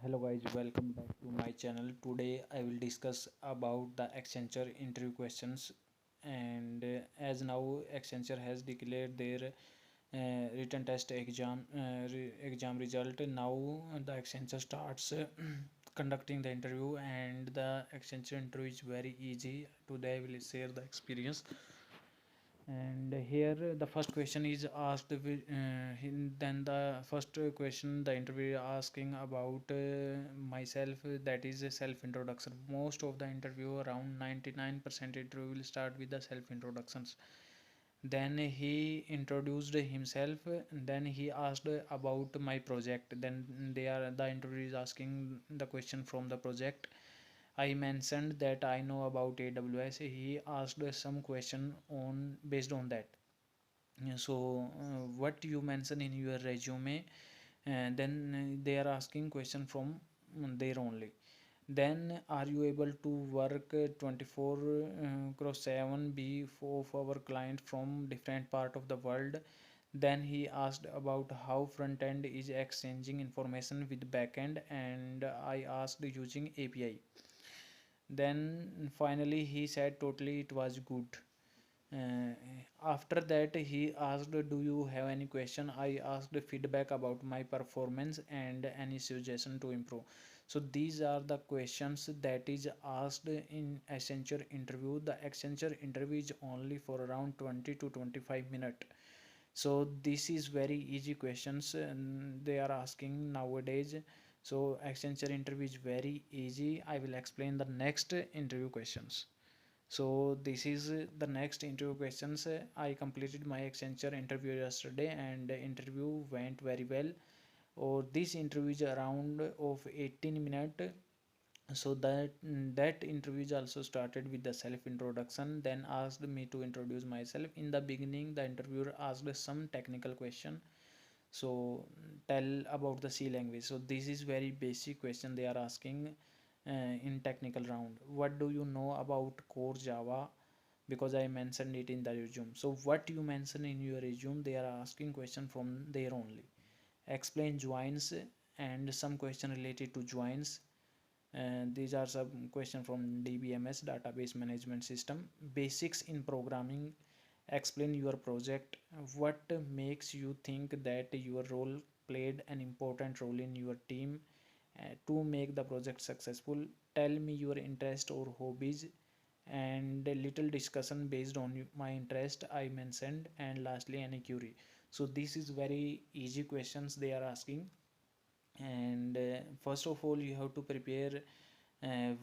Hello guys, welcome back to my channel. Today I will discuss about the Accenture interview questions, and as now Accenture has declared their written test exam result. Now the Accenture starts conducting the interview, and the Accenture interview is very easy. Today I will share the experience. And here the first question is asked then the first question the interviewer asking about myself, that is a self introduction. Most of the interview, around 99% interview, will start with the self introductions. Then he introduced himself, then he asked about my project. Then the interviewer is asking the question from the project. I mentioned that I know about AWS. He asked some question on based on that. So what you mention in your resume, and then they are asking question from there only. Then are you able to work 24 cross 7 be for our client from different part of the world. Then he asked about how front end is exchanging information with backend, and I asked using API. Then finally he said totally it was good. uh, After that he asked, do you have any question? I asked feedback about my performance and any suggestion to improve. So these are the questions that is asked in Accenture interview. The Accenture interview is only for around 20 to 25 minutes. So this is very easy questions they are asking nowadays. So Accenture interview is very easy. I will explain the next interview questions. So this is the next interview questions. I completed my Accenture interview yesterday, and the interview went very well. Or this interview is around of 18 minutes. So that interview is also started with the self introduction, then asked me to introduce myself. In the beginning the interviewer asked some technical question. So tell about the C language. So this is very basic question they are asking in technical round. What do you know about core Java? Because I mentioned it in the resume. So what you mention in your resume, they are asking question from there only. Explain joins, and some question related to joins. And these are some question from DBMS, database management system. Basics in programming. Explain your project. What makes you think that your role played an important role in your team to make the project successful? Tell me your interest or hobbies, and a little discussion based on my interest I mentioned. And lastly, any query. So this is very easy questions they are asking. And first of all you have to prepare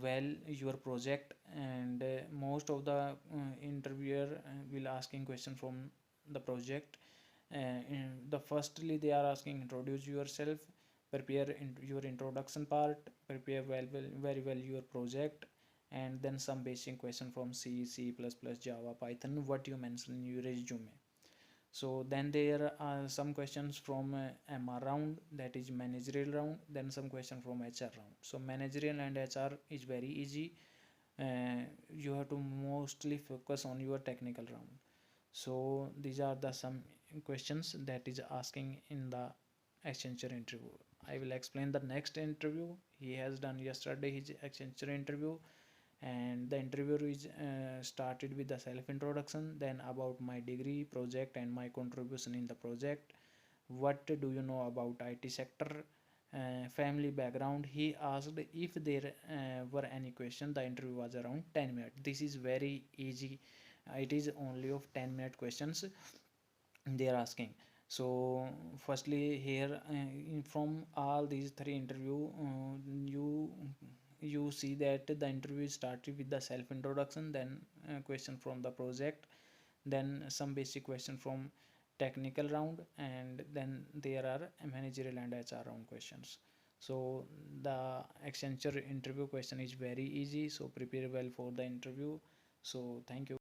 well your project. And most of the interviewer will asking question from the project. The firstly they are asking introduce yourself, prepare your introduction part, prepare very well your project, and then some basic question from C++, Java, Python, what you mentioned in your resume. So then there are some questions from MR round, that is managerial round, then some question from HR round. So managerial and HR is very easy. You have to mostly focus on your technical round. So these are the some questions that is asking in the Accenture interview. I will explain the next interview. He has done yesterday his Accenture interview, and the interviewer is started with the self introduction, then about my degree, project, and my contribution in the project. What do you know about IT sector? Family background. He asked if there were any question. The interview was around 10 minutes. This is very easy. It is only of 10-minute questions they are asking. So firstly here from all these three interview, you see that the interview started with the self introduction, then question from the project, then some basic question from technical round, and then there are managerial and HR round questions. So the Accenture interview question is very easy, so prepare well for the interview. So thank you.